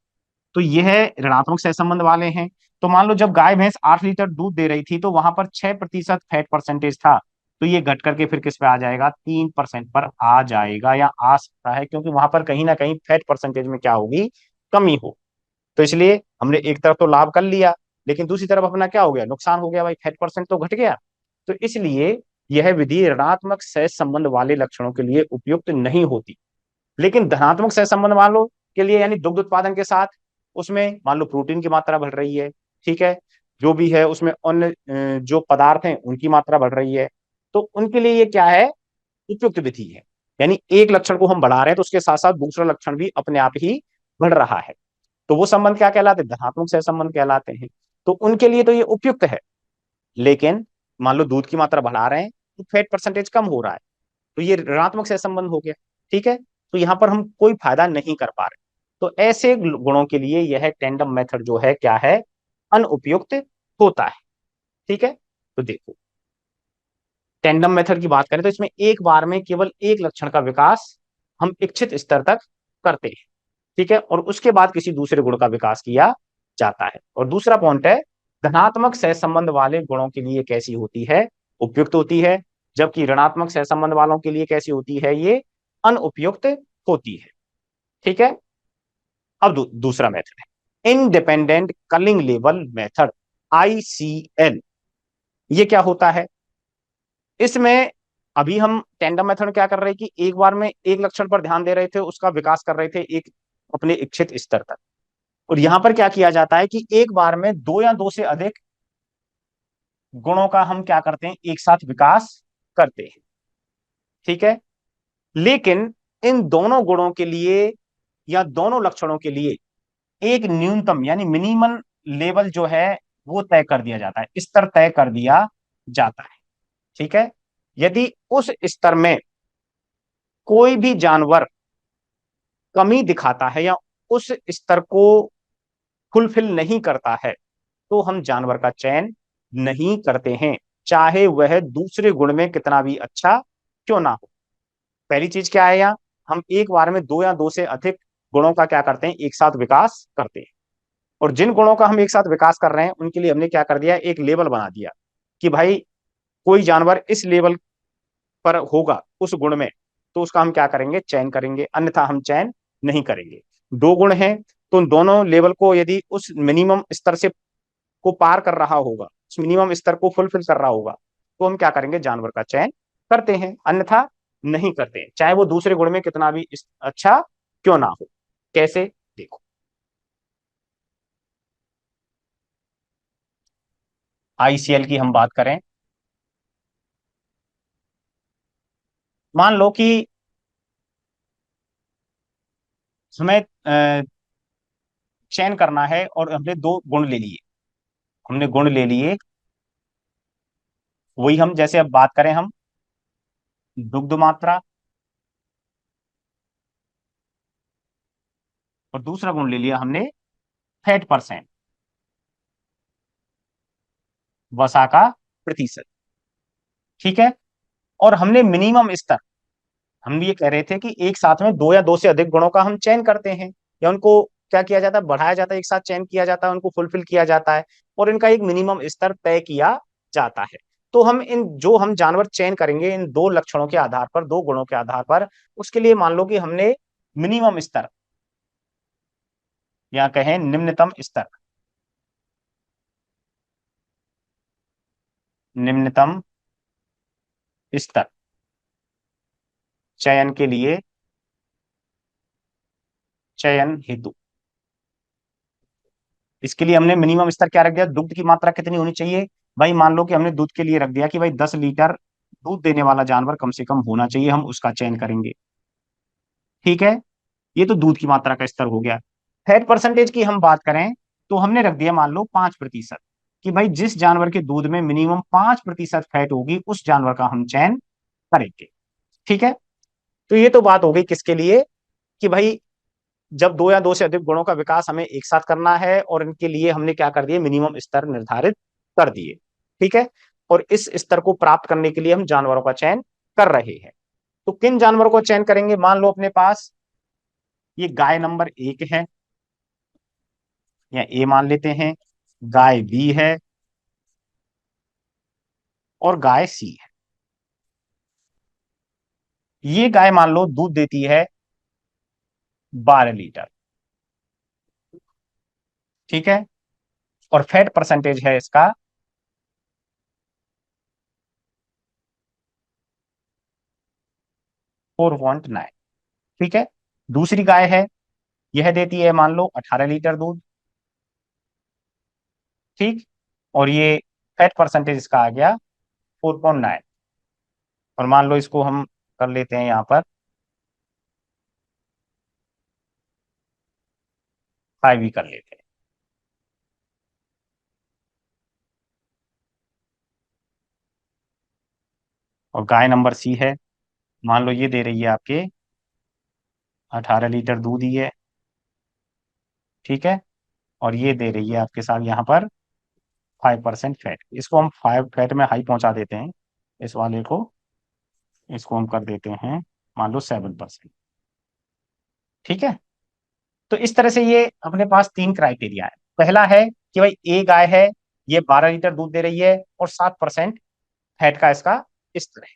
तो यह ऋणात्मक सहसंबंध वाले हैं। तो मान लो जब गाय भैंस 8 लीटर दूध दे रही थी तो वहां पर 6% फैट परसेंटेज था, तो ये घट करके फिर किस पे आ जाएगा, 3% पर आ जाएगा या आ सकता है, क्योंकि वहां पर कहीं ना कहीं फैट परसेंटेज में क्या होगी, कमी हो। तो इसलिए हमने एक तरफ तो लाभ कर लिया, लेकिन दूसरी तरफ अपना क्या हो गया, नुकसान हो गया, भाई फैट परसेंट तो घट गया। तो इसलिए यह विधि ऋणात्मक सह संबंध वाले लक्षणों के लिए उपयुक्त नहीं होती। लेकिन धनात्मक सहसंबंध मान लो के लिए, यानी दुग्ध उत्पादन के साथ, उसमें मान लो प्रोटीन की मात्रा बढ़ रही है, ठीक है, जो भी है उसमें अन्य जो पदार्थ हैं उनकी मात्रा बढ़ रही है, तो उनके लिए ये क्या है, उपयुक्त विधि है। यानी एक लक्षण को हम बढ़ा रहे हैं तो उसके साथ साथ दूसरा लक्षण भी अपने आप ही बढ़ रहा है, तो वो संबंध क्या कहलाते हैं, धनात्मक सहसंबंध कहलाते हैं। तो उनके लिए तो ये उपयुक्त है। लेकिन मान लो दूध की मात्रा बढ़ा रहे हैं तो फैट परसेंटेज कम हो रहा है, तो ये ऋणात्मक सहसंबंध हो गया, ठीक है, तो यहां पर हम कोई फायदा नहीं कर पा रहे। तो ऐसे गुणों के लिए यह टेंडम मेथड जो है क्या है, अनुपयुक्त होता है, ठीक है। तो देखो, टेंडम मेथड की बात करें तो इसमें एक बार में केवल एक लक्षण का विकास हम इच्छित स्तर तक करते हैं, ठीक है, और उसके बाद किसी दूसरे गुण का विकास किया जाता है। और दूसरा पॉइंट है, धनात्मक सहसंबंध वाले गुणों के लिए कैसी होती है, उपयुक्त होती है, जबकि ऋणात्मक सहसंबंध वालों के लिए कैसी होती है, ये अनुपयुक्त होती है, ठीक है। अब दूसरा मेथड है independent culling level method, ICL। ये क्या होता है, इसमें अभी हम टेंडम मेथड क्या कर रहे हैं कि एक बार में एक लक्षण पर ध्यान दे रहे थे, उसका विकास कर रहे थे एक अपने इच्छित स्तर तक। और यहां पर क्या किया जाता है कि एक बार में दो या दो से अधिक गुणों का हम क्या करते हैं, एक साथ विकास करते हैं, ठीक है। लेकिन इन दोनों गुणों के लिए या दोनों लक्षणों के लिए एक न्यूनतम यानी मिनिमम लेवल जो है वो तय कर दिया जाता है, स्तर तय कर दिया जाता है, ठीक है। यदि उस स्तर में कोई भी जानवर कमी दिखाता है या उस स्तर को फुलफिल नहीं करता है तो हम जानवर का चयन नहीं करते हैं, चाहे वह दूसरे गुण में कितना भी अच्छा क्यों ना हो, पहली चीज क्या है यहाँ, हम एक बार में दो या दो से अधिक गुणों का क्या करते हैं, एक साथ विकास करते हैं। और जिन गुणों का हम एक साथ विकास कर रहे हैं उनके लिए हमने क्या कर दिया, एक लेबल बना दिया कि भाई कोई जानवर इस लेवल पर होगा उस गुण में, तो उसका हम क्या करेंगे, चयन करेंगे, अन्यथा हम चयन नहीं करेंगे। दो गुण हैं, तो उन दोनों लेवल को यदि उस मिनिमम स्तर से को पार कर रहा होगा, उस मिनिमम स्तर को फुलफिल कर रहा होगा, तो हम क्या करेंगे, जानवर का चयन करते हैं, अन्यथा नहीं करते हैं, चाहे वो दूसरे गुण में कितना भी अच्छा क्यों ना हो। कैसे, देखो, आईसीएल की हम बात करें, मान लो कि हमें चयन करना है और हमने दो गुण ले लिए, हमने गुण ले लिए, वही हम जैसे अब बात करें हम दुग्ध मात्रा, और दूसरा गुण ले लिया हमने फैट परसेंट, वसा का प्रतिशत। ठीक है, और हमने मिनिमम स्तर, हम ये कह रहे थे कि एक साथ में दो या दो से अधिक गुणों का हम चयन करते हैं, या उनको क्या किया जाता है, बढ़ाया जाता है, एक साथ चयन किया जाता है, उनको फुलफिल किया जाता है, और इनका एक मिनिमम स्तर तय किया जाता है। तो हम इन जो हम जानवर चयन करेंगे इन दो लक्षणों के आधार पर, दो गुणों के आधार पर, उसके लिए मान लो कि हमने मिनिमम स्तर या कहें निम्नतम स्तर, निम्नतम स्तर चयन के लिए, चयन हेतु, इसके लिए हमने मिनिमम स्तर क्या रख दिया, दुग्ध की मात्रा कितनी होनी चाहिए। भाई मान लो कि हमने दूध के लिए रख दिया कि भाई 10 लीटर दूध देने वाला जानवर कम से कम होना चाहिए, हम उसका चयन करेंगे। ठीक है, ये तो दूध की मात्रा का स्तर हो गया। फैट परसेंटेज की हम बात करें तो हमने रख दिया मान लो 5%, कि भाई जिस जानवर के दूध में मिनिमम 5% फैट होगी उस जानवर का हम चयन करेंगे। ठीक है, तो ये तो बात हो गई किसके लिए, कि भाई जब दो या दो से अधिक गुणों का विकास हमें एक साथ करना है, और इनके लिए हमने क्या कर दिए, मिनिमम स्तर निर्धारित कर दिए। ठीक है, और इस स्तर को प्राप्त करने के लिए हम जानवरों का चयन कर रहे हैं। तो किन जानवरों को चयन करेंगे, मान लो अपने पास ये गाय नंबर 1 है, या ए मान लेते हैं, गाय बी है, और गाय सी है। ये गाय मान लो दूध देती है 12 लीटर। ठीक है, और फैट परसेंटेज है इसका 4.9। ठीक है, दूसरी गाय है, यह देती है मान लो 18 लीटर दूध। ठीक, और ये फैट परसेंटेज इसका आ गया 4.9, और मान लो इसको हम कर लेते हैं यहाँ पर 5 ही कर लेते हैं। और गाय नंबर सी है, मान लो ये दे रही है आपके 18 लीटर दूध ही है। ठीक है, और ये दे रही है आपके साथ यहाँ पर 5% फैट, इसको हम 5 फैट में हाई पहुंचा देते हैं, इस वाले को, इसको हम कर देते हैं मान लो 7%। ठीक है, तो इस तरह से ये अपने पास तीन क्राइटेरिया है। पहला है कि भाई ए गाय है, ये 12 लीटर दूध दे रही है, और 7% फैट का इसका स्तर है।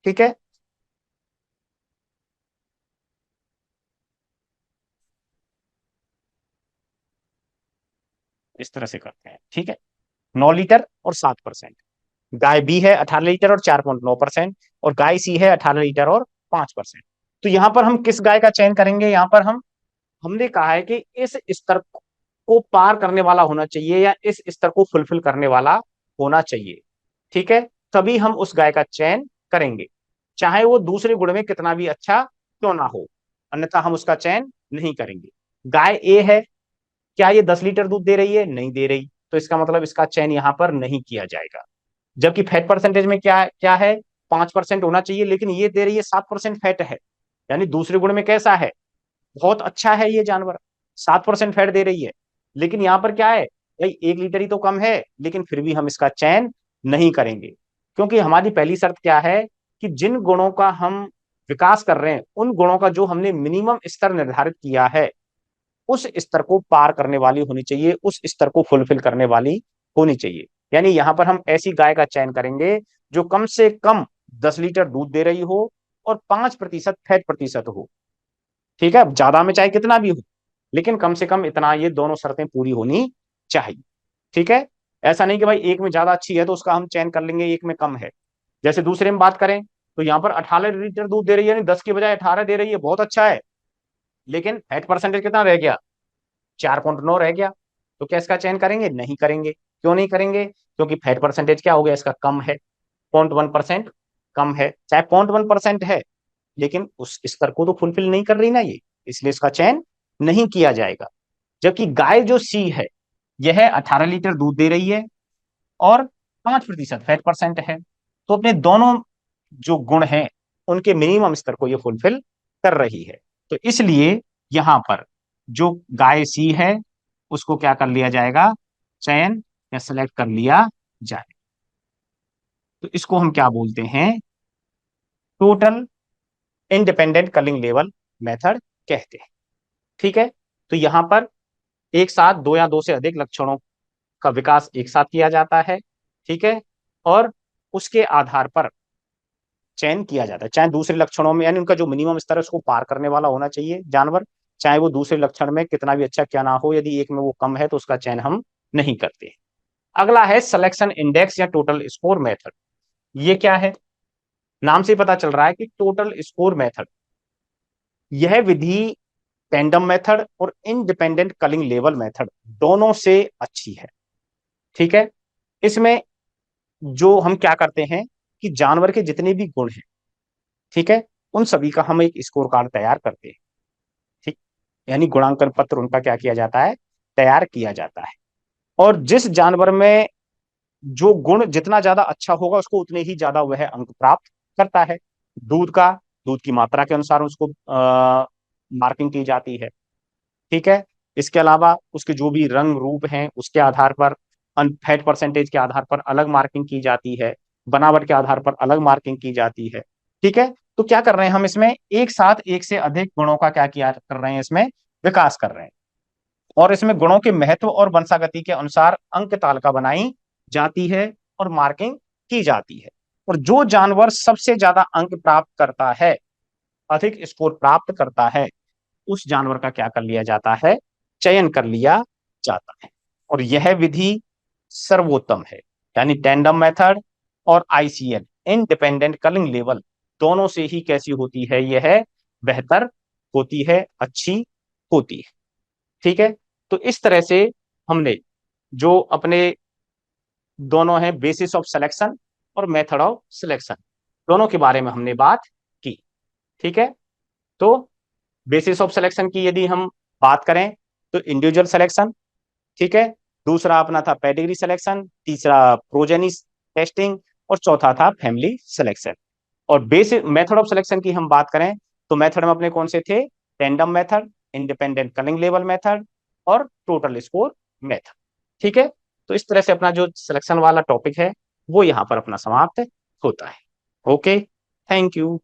ठीक है, इस तरह से करते हैं। ठीक है, 9 लीटर और 7%, गाय बी है 18 लीटर और 4.9%, और गाय सी है 18 लीटर और 5%। तो यहां पर हम किस गाय का चयन करेंगे, यहां पर हमने कहा है कि इस स्तर को पार करने वाला होना चाहिए, या इस स्तर को फुलफिल करने वाला होना चाहिए। ठीक है, तभी हम उस गाय का चयन करेंगे, चाहे वो दूसरे गुण में कितना भी अच्छा क्यों ना हो, अन्यथा हम उसका चयन नहीं करेंगे। गाय ए है, क्या ये 10 लीटर दूध दे रही है, नहीं दे रही, तो इसका मतलब इसका चयन यहां पर नहीं किया जाएगा। जबकि फैट परसेंटेज में क्या क्या है, 5% होना चाहिए, लेकिन ये दे रही है 7% फैट है, यानी दूसरे गुण में कैसा है, बहुत अच्छा है ये जानवर, 7% फैट दे रही है। लेकिन यहाँ पर क्या है, भाई 1 लीटर ही तो कम है, लेकिन फिर भी हम इसका चयन नहीं करेंगे, क्योंकि हमारी पहली शर्त क्या है, कि जिन गुणों का हम विकास कर रहे हैं, उन गुणों का जो हमने मिनिमम स्तर निर्धारित किया है उस स्तर को पार करने वाली होनी चाहिए, उस स्तर को फुलफिल करने वाली होनी चाहिए। यानी यहां पर हम ऐसी गाय का चयन करेंगे जो कम से कम 10 लीटर दूध दे रही हो और 5% फैट प्रतिशत हो। ठीक है, ज्यादा में चाहे कितना भी हो, लेकिन कम से कम इतना, ये दोनों शर्तें पूरी होनी चाहिए। ठीक है, ऐसा नहीं कि भाई एक में ज्यादा अच्छी है तो उसका हम चयन कर लेंगे, एक में कम है। जैसे दूसरे में बात करें तो यहाँ पर 18 लीटर दूध दे रही है, यानी 10 की बजाय 18 दे रही है, बहुत अच्छा है। लेकिन फैट परसेंटेज कितना रह गया? 4.9 रह गया। तो क्या इसका चयन करेंगे? नहीं करेंगे। क्यों नहीं करेंगे? क्योंकि फैट परसेंटेज क्या हो गया इसका? कम है, 0.1% कम है। चाहे 0.1% है, लेकिन उस स्तर को तो फुलफिल नहीं कर रही ना ये, इसलिए इसका चयन नहीं किया जाएगा। जबकि गाय जो सी है, यह 18 लीटर दूध दे रही है और 5% फैट परसेंट है, तो अपने दोनों जो गुण हैं उनके मिनिमम स्तर को ये फुलफिल कर रही है। तो इसलिए यहां पर जो गाय सी है उसको क्या कर लिया जाएगा? चयन या सिलेक्ट कर लिया जाए। तो इसको हम क्या बोलते हैं? Total independent culling level method कहते हैं। ठीक है, तो यहां पर एक साथ दो या दो से अधिक लक्षणों का विकास एक साथ किया जाता है। ठीक है, और उसके आधार पर चयन किया जाता है, चाहे दूसरे लक्षणों में, यानी उनका जो मिनिमम स्तर है उसको पार करने वाला होना चाहिए जानवर, चाहे वो दूसरे लक्षण में कितना भी अच्छा क्या ना हो, यदि एक में वो कम है तो उसका चयन हम नहीं करते। अगला है सिलेक्शन इंडेक्स या टोटल स्कोर मेथड। ये क्या है? नाम से पता चल रहा है कि टोटल स्कोर मेथड, यह विधि टैंडम मेथड और इंडिपेंडेंट कलिंग लेवल मेथड दोनों से अच्छी है। ठीक है, इसमें जो हम क्या करते हैं कि जानवर के जितने भी गुण हैं, ठीक है, उन सभी का हम एक स्कोर कार्ड तैयार करते हैं। ठीक, यानी गुणांकन पत्र उनका क्या किया जाता है? तैयार किया जाता है। और जिस जानवर में जो गुण जितना ज्यादा अच्छा होगा उसको उतने ही ज्यादा वह अंक प्राप्त करता है। दूध का, दूध की मात्रा के अनुसार उसको मार्किंग की जाती है। ठीक है, इसके अलावा उसके जो भी रंग रूप हैं उसके आधार पर, फैट परसेंटेज के आधार पर अलग मार्किंग की जाती है, बनावट के आधार पर अलग मार्किंग की जाती है। ठीक है, तो क्या कर रहे हैं हम इसमें? एक साथ एक से अधिक गुणों का क्या किया कर रहे हैं? इसमें विकास कर रहे हैं, और इसमें गुणों के महत्व और वंशागति के अनुसार अंक तालिका बनाई जाती है और मार्किंग की जाती है। और जो जानवर सबसे ज्यादा अंक प्राप्त करता है, अधिक स्कोर प्राप्त करता है, उस जानवर का क्या कर लिया जाता है? चयन कर लिया जाता है। और यह विधि सर्वोत्तम है। यानी टैंडम मेथड और आईसीएल, इंडिपेंडेंट कलिंग लेवल, दोनों से ही कैसी होती है? यह बेहतर होती है, अच्छी होती है। ठीक है, तो इस तरह से हमने जो अपने दोनों हैं बेसिस ऑफ सिलेक्शन और मेथड ऑफ सिलेक्शन, दोनों के बारे में हमने बात की। ठीक है, तो बेसिस ऑफ सिलेक्शन की यदि हम बात करें तो इंडिविजुअल सिलेक्शन, ठीक है, दूसरा अपना था पेडिग्री सिलेक्शन, तीसरा प्रोजेनी टेस्टिंग, और चौथा था फैमिली सिलेक्शन। और बेसिक मेथड ऑफ सिलेक्शन की हम बात करें तो मेथड में अपने कौन से थे? Tandem method, independent culling level method और टोटल स्कोर मेथड। ठीक है, तो इस तरह से अपना जो सिलेक्शन वाला टॉपिक है वो यहां पर अपना समाप्त होता है। Okay, thank you.